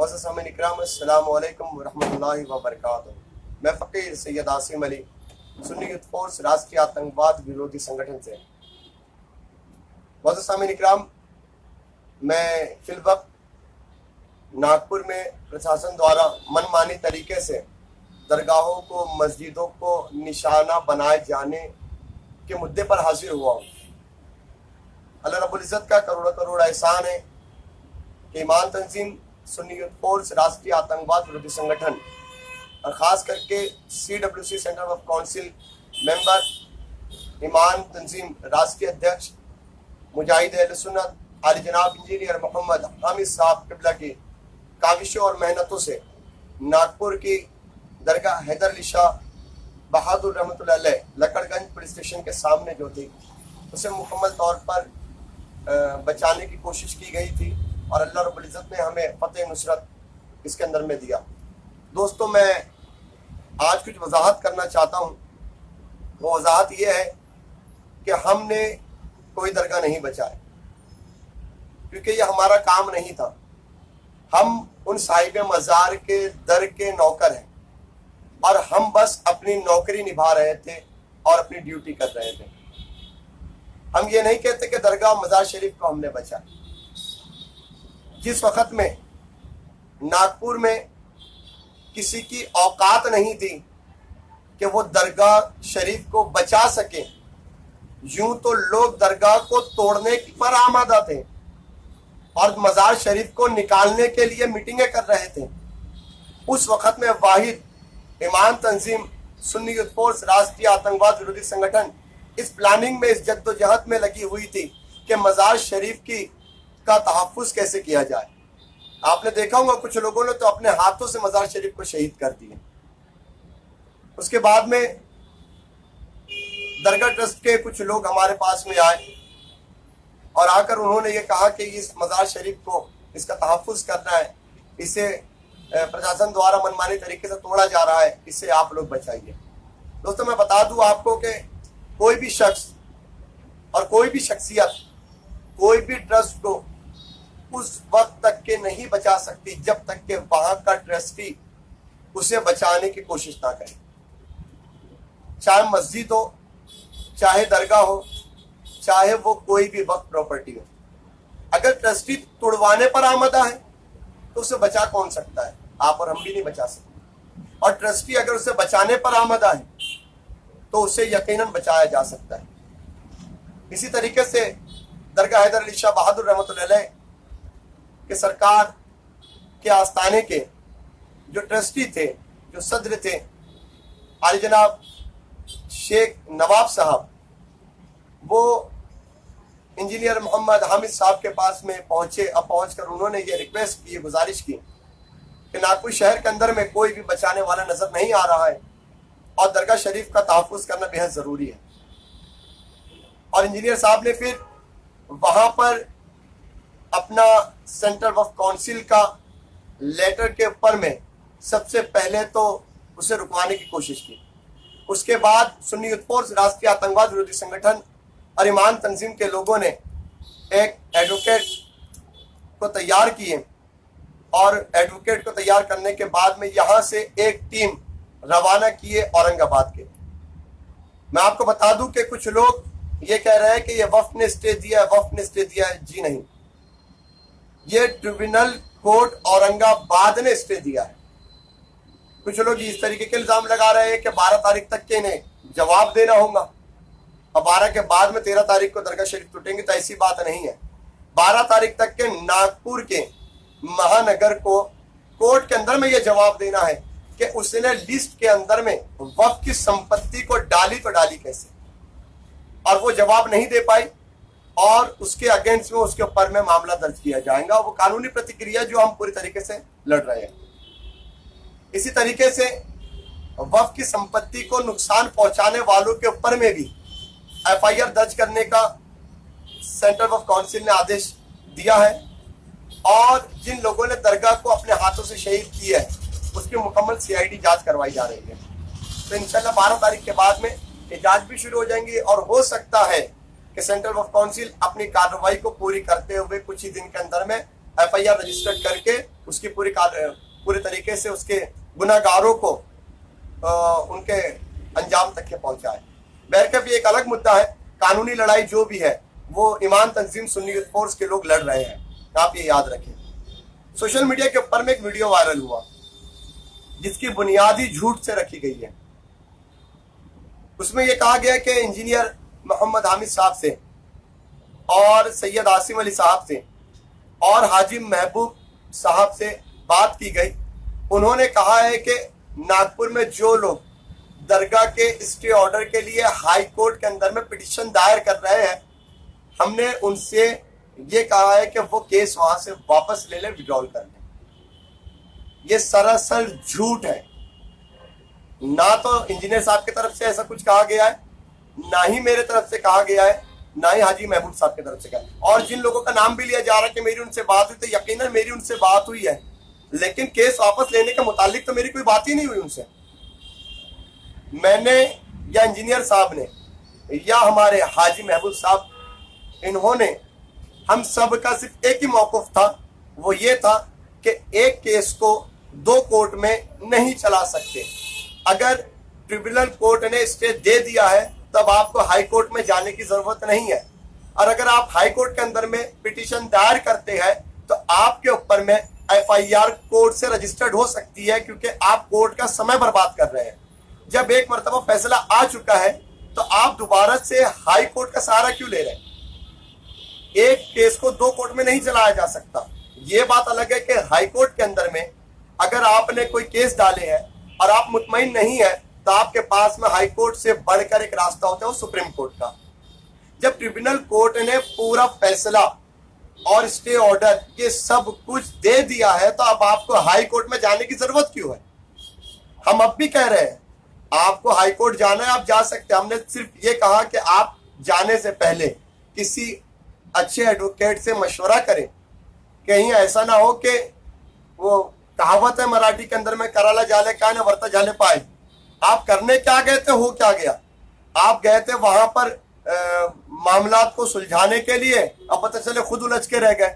मुअज़्ज़ज़ सामीन इकराम, अस्सलामु अलैकुम वरहमतुल्लाहि वबरकातुहू। मैं फ़कीर सैयद आसिम अली सुन्नी यूथ फोर्स राष्ट्रीय आतंकवाद विरोधी संगठन से। मुअज़्ज़ज़ सामीन इकराम, मैं फिलवक्त नागपुर में प्रशासन द्वारा मनमानी तरीके से दरगाहों को, मस्जिदों को निशाना बनाए जाने के मुद्दे पर हाजिर हुआ हूँ। अल्लाह रब्बुल इज़्ज़त का करोड़ करोड़ एहसान है कि ईमान तंजीम सुन्नी यूथ फोर्स राष्ट्रीय आतंकवाद विरोधी संगठन और ख़ास करके CWC center of council member Iman Tanzeem राष्ट्रीय अध्यक्ष मुजाहिद अहले सुन्नत आली जनाब इंजीनियर मोहम्मद हामिद साहब किबला की काविशों और मेहनतों से नागपुर की दरगाह हैदर अली शाह बहादुर रहमतुल्लाह अलैह लकड़गंज पुलिस स्टेशन के सामने जो थी उसे मुकम्मल तौर पर बचाने की कोशिश की गई थी और अल्लाह रब्बुल इज़्ज़त ने हमें फतेह नुसरत इसके अंदर में दिया। दोस्तों, मैं आज कुछ वजाहत करना चाहता हूँ। वो वजाहत ये है कि हमने कोई दरगाह नहीं बचाए, क्योंकि ये हमारा काम नहीं था। हम उन साहिब मज़ार के दर के नौकर हैं और हम बस अपनी नौकरी निभा रहे थे और अपनी ड्यूटी कर रहे थे। हम ये नहीं कहते कि दरगाह मज़ार शरीफ को हमने बचाया। जिस वक़्त में नागपुर में किसी की औकात नहीं थी कि वो दरगाह शरीफ को बचा सके, यूं तो लोग दरगाह को तोड़ने पर आमादा थे और मज़ार शरीफ को निकालने के लिए मीटिंगें कर रहे थे। उस वक़्त में वाहिद ईमान तंजीम सुन्नी यूथ फोर्स राष्ट्रीय आतंकवाद विरोधी संगठन इस प्लानिंग में, इस जद्दोजहद में लगी हुई थी कि मज़ार शरीफ का तहफ़्फ़ुज़ कैसे किया जाए। आपने देखा होगा कुछ लोगों ने तो अपने हाथों से मज़ार शरीफ को शहीद कर दिए। उसके बाद में दरगाह ट्रस्ट के कुछ लोग हमारे पास में आए और आकर उन्होंने ये कहा कि इस मज़ार शरीफ को, इसका तहफ़्फ़ुज़ करना है, इसे प्रशासन द्वारा मनमानी तरीके से तोड़ा जा रहा है, इसे आप लोग बचाइए। दोस्तों, मैं बता दूं आपको कि कोई भी शख्स और कोई भी शख्सियत कोई भी ट्रस्ट को उस वक्त तक के नहीं बचा सकती जब तक कि वहां का ट्रस्टी उसे बचाने की कोशिश ना करे। चाहे मस्जिद हो, चाहे दरगाह हो, चाहे वो कोई भी वक्त प्रॉपर्टी हो, अगर ट्रस्टी तोड़वाने पर आमदा है तो उसे बचा कौन सकता है? आप और हम भी नहीं बचा सकते। और ट्रस्टी अगर उसे बचाने पर आमदा है तो उसे यकीनन बचाया जा सकता है। इसी तरीके से दरगाह हैदर अली शाह बहादुर रहमतुल्लाह अलैह के सरकार के आस्थाने के जो ट्रस्टी थे, जो सदर थे, आली जनाब शेख नवाब साहब, वो इंजीनियर मोहम्मद हामिद साहब के पास में पहुंचे। अब पहुंचकर उन्होंने ये रिक्वेस्ट की, गुजारिश की कि नागपुर शहर के अंदर में कोई भी बचाने वाला नजर नहीं आ रहा है और दरगाह शरीफ का तहफ़्फ़ुज़ करना बेहद ज़रूरी है। और इंजीनियर साहब ने फिर वहाँ पर अपना सेंटर ऑफ काउंसिल का लेटर के ऊपर में सबसे पहले तो उसे रुकवाने की कोशिश की। उसके बाद सुन्नी यूथ फोर्स राष्ट्रीय आतंकवाद विरोधी संगठन और ईमान तंजीम के लोगों ने एक एडवोकेट को तैयार किए और एडवोकेट को तैयार करने के बाद में यहाँ से एक टीम रवाना किए औरंगाबाद के। मैं आपको बता दूं कि कुछ लोग ये कह रहे हैं कि ये वफ़द ने स्टे दिया है, वफ़द ने स्टे दिया है। जी नहीं, ये ट्रिब्यूनल कोर्ट औरंगाबाद ने स्टे दिया है। कुछ लोग इस तरीके के इल्ज़ाम लगा रहे हैं कि 12 तारीख तक के इन्हें जवाब देना होगा और 12 के बाद में 13 तारीख को दरगाह शरीफ टूटेंगे, तो ऐसी बात नहीं है। 12 तारीख तक के नागपुर के महानगर को कोर्ट के अंदर में ये जवाब देना है कि उसने लिस्ट के अंदर में वक्फ की संपत्ति को डाली तो डाली कैसे, और वो जवाब नहीं दे पाई और उसके अगेंस्ट में उसके ऊपर में मामला दर्ज किया जाएगा। वो कानूनी प्रतिक्रिया जो हम पूरी तरीके से लड़ रहे हैं। इसी तरीके से वक्फ की संपत्ति को नुकसान पहुंचाने वालों के ऊपर में भी FIR दर्ज करने का सेंटर ऑफ काउंसिल ने आदेश दिया है और जिन लोगों ने दरगाह को अपने हाथों से शहीद किया है उसकी मुकम्मल CID जांच करवाई जा रही है। तो इंशाल्लाह 12 तारीख के बाद में ये जांच भी शुरू हो जाएंगी और हो सकता है कि सेंटर ऑफ काउंसिल अपनी कार्रवाई को पूरी करते हुए कुछ ही दिन के अंदर में FIR रजिस्टर्ड करके उसकी पूरी तरीके से उसके गुनाहगारों को उनके अंजाम तक के पहुंचाए। बहरकैफ ये एक अलग मुद्दा है। कानूनी लड़ाई जो भी है वो ईमान तंजीम सुन्नी यूथ फोर्स के लोग लड़ रहे हैं, आप ये याद रखें। सोशल मीडिया के ऊपर में एक वीडियो वायरल हुआ जिसकी बुनियादी झूठ से रखी गई है। उसमें यह कहा गया कि इंजीनियर मोहम्मद हामिद साहब से और सैयद आसिम अली साहब से और हाजी महबूब साहब से बात की गई। उन्होंने कहा है कि नागपुर में जो लोग दरगाह के स्टे ऑर्डर के लिए हाई कोर्ट के अंदर में पिटीशन दायर कर रहे हैं, हमने उनसे ये कहा है कि वो केस वहां से वापस ले लें, विड्रॉल कर लें। ये सरासर झूठ है। ना तो इंजीनियर साहब की तरफ से ऐसा कुछ कहा गया है, ना ही मेरे तरफ से कहा गया है, ना ही हाजी महबूब साहब की तरफ से कहा। और जिन लोगों का नाम भी लिया जा रहा है कि मेरी उनसे बात हुई, तो यकीनन मेरी उनसे बात हुई है, लेकिन केस वापस लेने के मुतालिक तो मेरी कोई बात ही नहीं हुई उनसे। मैंने या इंजीनियर साहब ने या हमारे हाजी महबूब साहब, इन्होंने हम सब का सिर्फ एक ही मौक़िफ़ था, वो ये था कि एक केस को दो कोर्ट में नहीं चला सकते। अगर ट्रिब्यूनल कोर्ट ने स्टे दे दिया है तब आपको हाई कोर्ट में जाने की जरूरत नहीं है। और अगर आप हाई कोर्ट के अंदर में पिटीशन दायर करते हैं तो आपके ऊपर में FIR कोर्ट से रजिस्टर्ड हो सकती है, क्योंकि आप कोर्ट का समय बर्बाद कर रहे हैं। जब एक मरतबा फैसला आ चुका है तो आप दोबारा से हाई कोर्ट का सहारा क्यों ले रहे हैं? एक केस को दो कोर्ट में नहीं चलाया जा सकता। ये बात अलग है कि हाई कोर्ट के अंदर में अगर आपने कोई केस डाले हैं और आप मुतमईन नहीं है तो आपके पास में हाई कोर्ट से बढ़कर एक रास्ता होता है वो सुप्रीम कोर्ट का। जब ट्रिब्यूनल कोर्ट ने पूरा फैसला और स्टे ऑर्डर ये सब कुछ दे दिया है तो अब आपको हाई कोर्ट में जाने की जरूरत क्यों है? हम अब भी कह रहे हैं आपको हाई कोर्ट जाना है, आप जा सकते हैं। हमने सिर्फ ये कहा कि आप जाने से पहले किसी अच्छे एडवोकेट से मशवरा करें। कहीं ऐसा ना हो कि वो कहावत है मराठी के अंदर में कराला जाले का ना वर्ता जाले पाए। आप करने क्या गए थे, हो क्या गया? आप गए थे वहां पर मामलात को सुलझाने के लिए, अब पता चले खुद उलझ के रह गए।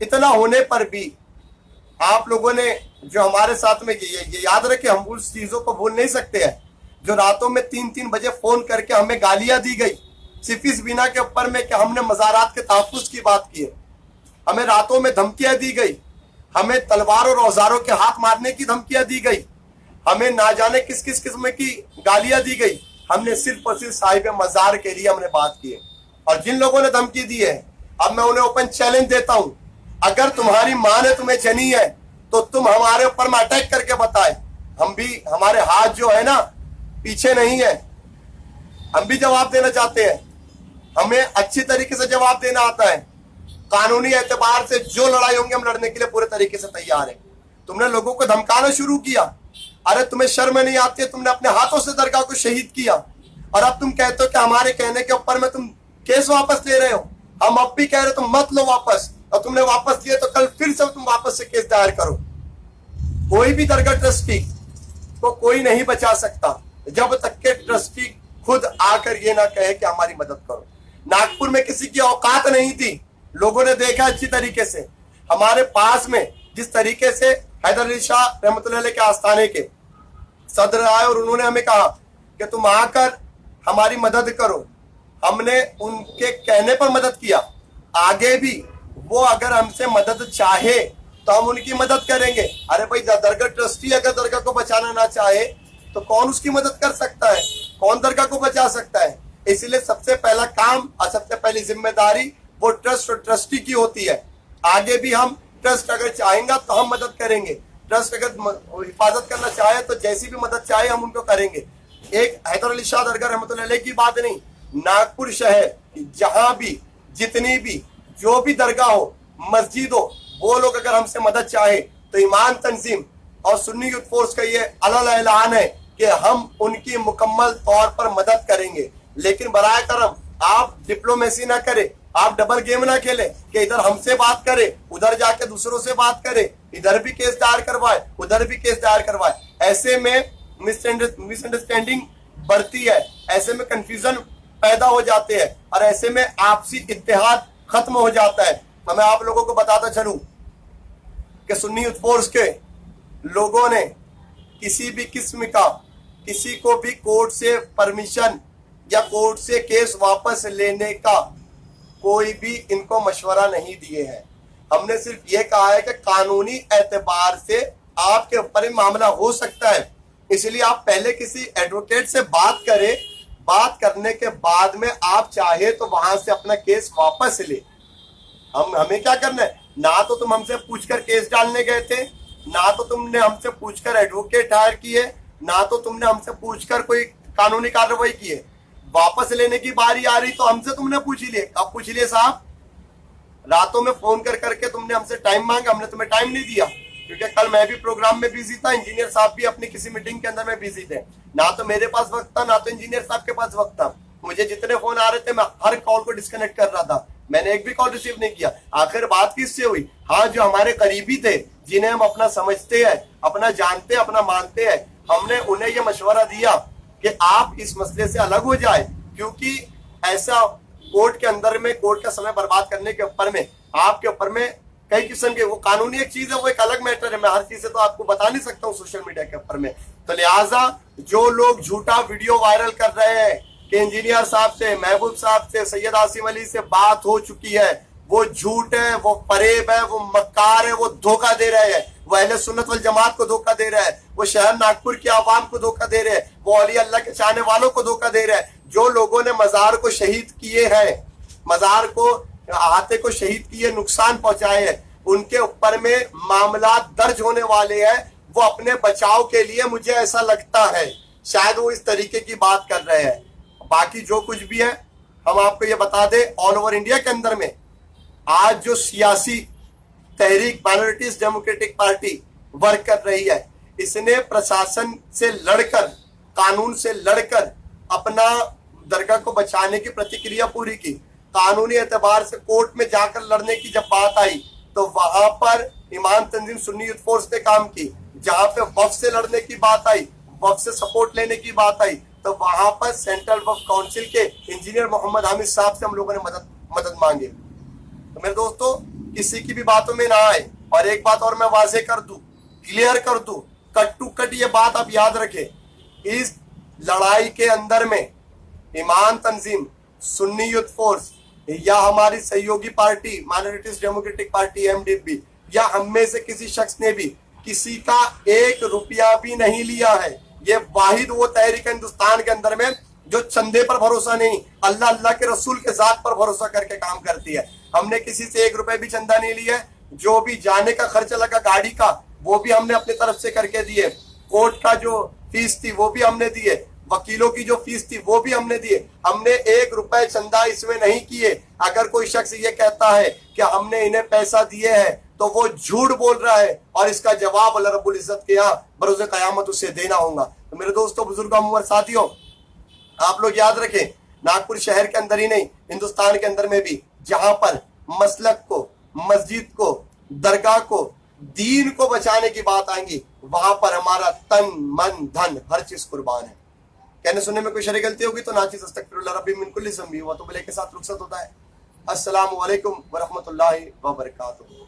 इतना होने पर भी आप लोगों ने जो हमारे साथ में ये याद रखे, हम उस चीजों को भूल नहीं सकते हैं जो रातों में 3-3 बजे फोन करके हमें गालियां दी गई सिर्फ इस बिना के ऊपर में कि हमने मज़ारात के तहफ़्फ़ुज़ की बात की है। हमें रातों में धमकियां दी गई, हमें तलवार और औजारों के हाथ मारने की धमकियां दी गई, हमें ना जाने किस किस किस्म की गालियां दी गई। हमने सिर्फ और सिर्फ साहिब मज़ार के लिए हमने बात की है। और जिन लोगों ने धमकी दी है, अब मैं उन्हें ओपन चैलेंज देता हूं, अगर तुम्हारी मां ने तुम्हें जनी है तो तुम हमारे ऊपर में अटैक करके बताए। हम भी, हमारे हाथ जो है ना पीछे नहीं है, हम भी जवाब देना चाहते हैं। हमें अच्छी तरीके से जवाब देना आता है। कानूनी एतबार से जो लड़ाई होंगी हम लड़ने के लिए पूरे तरीके से तैयार है। तुमने लोगों को धमकाना शुरू किया, अरे तुम्हें शर्म नहीं आती है? तुमने अपने हाथों से दरगाह को शहीद किया और अब तुम कहते हो कि हमारे कहने के ऊपर में तुम केस वापस ले रहे हो। हम अब भी कह रहे तुम मत लो वापस, और तुमने वापस लिए तो कल फिर से तुम वापस से केस दायर करो। कोई भी दरगाह ट्रस्टी को कोई नहीं बचा सकता जब तक के ट्रस्टी खुद आकर ये ना कहे कि हमारी मदद करो। नागपुर में किसी की औकात नहीं थी, लोगों ने देखा अच्छी तरीके से। हमारे पास में जिस तरीके से हैदर अली शाह रहमतुल्लाह अलैह के आस्थाने के सदर आए और उन्होंने हमें कहा कि तुम आकर हमारी मदद करो, हमने उनके कहने पर मदद किया। आगे भी वो अगर हमसे मदद चाहे तो हम उनकी मदद करेंगे। अरे भाई, दरगाह ट्रस्टी अगर दरगाह को बचाना ना चाहे तो कौन उसकी मदद कर सकता है? कौन दरगाह को बचा सकता है? इसलिए सबसे पहला काम और सबसे पहली जिम्मेदारी वो ट्रस्ट और ट्रस्टी की होती है। आगे भी हम ट्रस्ट अगर चाहेंगे तो हम मदद करेंगे। ट्रस्ट अगर हिफाजत करना चाहे तो जैसी भी मदद चाहे हम उनको करेंगे। एक हैदर अली शाह दरगाह रहमतुल्लाह अलैह की बात नहीं, नागपुर शहर जहां भी जितनी भी जो भी दरगाह हो, मस्जिद हो, वो लोग अगर हमसे मदद चाहे तो ईमान तंजीम और सुन्नी यूथ फोर्स का ये अलग ऐलान है कि हम उनकी मुकम्मल तौर पर मदद करेंगे। लेकिन बराए करम आप डिप्लोमेसी ना करें, आप डबल गेम ना खेले कि इधर हमसे बात करे, उधर जाके दूसरों से बात करे, इधर भी केस दायर करवाए, उधर भी केस दायर करवाए। ऐसे में मिसअंडरस्टैंडिंग बढ़ती है, ऐसे में कंफ्यूजन पैदा हो जाते हैं और ऐसे में आपसी इत्तेहाद खत्म हो जाता है। तो मैं आप लोगों को बताता चलूं कि सुन्नी यूथ फोर्स के लोगों ने किसी भी किस्म का किसी को भी कोर्ट से परमिशन या कोर्ट से केस वापस लेने का कोई भी इनको मशवरा नहीं दिए हैं। हमने सिर्फ ये कहा है कि कानूनी एतबार से आपके ऊपर मामला हो सकता है, इसलिए आप पहले किसी एडवोकेट से बात करें। बात करने के बाद में आप चाहे तो वहां से अपना केस वापस ले। हमें क्या करना है? ना तो तुम हमसे पूछकर केस डालने गए थे, ना तो तुमने हमसे पूछकर एडवोकेट हायर किए, ना तो तुमने हमसे पूछकर कोई कानूनी कार्रवाई की है। वापस लेने की बारी आ रही तो हमसे तुमने पूछ लिए। कब पूछ लिए साहब? रातों में फोन कर करके तुमने हमसे टाइम मांगा, हमने तुम्हें टाइम नहीं दिया, क्योंकि कल मैं भी प्रोग्राम में बिजी था, इंजीनियर साहब भी अपनी किसी मीटिंग के अंदर में बिजी थे। ना तो मेरे पास वक्त था, ना तो इंजीनियर साहब के पास वक्त था। मुझे जितने फोन आ रहे थे मैं हर कॉल को डिस्कनेक्ट कर रहा था, मैंने एक भी कॉल रिसीव नहीं किया। आखिर बात किससे हुई? हाँ, जो हमारे करीबी थे, जिन्हें हम अपना समझते हैं, अपना जानते हैं, अपना मानते हैं, हमने उन्हें यह मशवरा दिया कि आप इस मसले से अलग हो जाए, क्योंकि ऐसा कोर्ट के अंदर में कोर्ट का समय बर्बाद करने के ऊपर में आपके ऊपर में कई किस्म के, वो कानूनी एक चीज है, वो एक अलग मैटर है। मैं हर चीज से तो आपको बता नहीं सकता हूँ सोशल मीडिया के ऊपर में। तो लिहाजा जो लोग झूठा वीडियो वायरल कर रहे हैं कि इंजीनियर साहब से, महबूब साहब से, सैयद आसिम अली से बात हो चुकी है, वो झूठ है, वो फरेब है, वो मक्कार है, वो धोखा दे रहे हैं, वो अहले सुन्नत वल जमात को धोखा दे रहे हैं, वो शहर नागपुर की आवाम को धोखा दे रहे हैं, वो औलिया अल्लाह के चाहने वालों को धोखा दे रहे हैं। जो लोगों ने मजार को शहीद किए हैं, मजार को अहाते को शहीद किए, नुकसान पहुंचाए हैं, उनके ऊपर में मामला दर्ज होने वाले हैं। वो अपने बचाव के लिए, मुझे ऐसा लगता है, शायद वो इस तरीके की बात कर रहे हैं। बाकी जो कुछ भी है हम आपको ये बता दें, ऑल ओवर इंडिया के अंदर में आज जो सियासी तहरीक माइनॉरिटीज डेमोक्रेटिक पार्टी वर्क कर रही है, इसने प्रशासन से लड़कर, कानून से लड़कर अपना दरगाह को बचाने की प्रतिक्रिया पूरी की। कानूनी एतबार से कोर्ट में जाकर लड़ने की जब बात आई तो वहां पर इमाम तंजीम सुन्नी यूथ फोर्स ने काम की। जहां पे वक्फ से लड़ने की बात आई, वक्फ से सपोर्ट लेने की बात आई, तो वहां पर सेंट्रल वक्फ काउंसिल के इंजीनियर मोहम्मद हामिद साहब से हम लोगों ने मदद मांगी। तो मेरे दोस्तों, किसी की भी बातों में ना आए। और एक बात और मैं वाजे कर दूं, क्लियर कर दूं, कट टू कट ये बात आप याद रखें, इस लड़ाई के अंदर में इमाम तंजीम, सुन्नी यूथ फोर्स या हमारी सहयोगी party minorities democratic party MDP या हम में से किसी शख्स ने भी किसी का 1 रुपया भी नहीं लिया है। ये वाहिद वो तहरीक हिंदुस्तान के अंदर में जो चंदे पर भरोसा नहीं, अल्लाह अल्लाह के रसूल के जात पर भरोसा करके काम करती है। हमने किसी से 1 रुपए भी चंदा नहीं लिया। जो भी जाने का खर्चा लगा गाड़ी का, वो भी हमने अपनी तरफ से करके दिए। कोर्ट का जो फीस थी वो भी हमने दिए, वकीलों की जो फीस थी वो भी हमने दिए। हमने 1 रुपए चंदा इसमें नहीं किए। अगर कोई शख्स ये कहता है कि हमने इन्हें पैसा दिए है तो वो झूठ बोल रहा है, और इसका जवाब अल्लाह रब्बुल इज्जत के यहाँ बरोज़े क़यामत उसे देना होगा। तो मेरे दोस्तों, बुजुर्गों और साथियों, आप लोग याद रखें, नागपुर शहर के अंदर ही नहीं, हिंदुस्तान के अंदर में भी जहां पर मसलक को, मस्जिद को, दरगाह को, दीन को बचाने की बात आएंगी, वहां पर हमारा तन, मन, धन, हर चीज कुर्बान है। कहने सुनने में कोई शरई गलती होगी तो नाचीज अस्तगफिरुल्लाह रब्बी मिन कुल्ली ज़ंबी व तौबा इलैहि के साथ रुखसत होता है। अस्सलामु अलैकुम व रहमतुल्लाहि व बरकातुहू।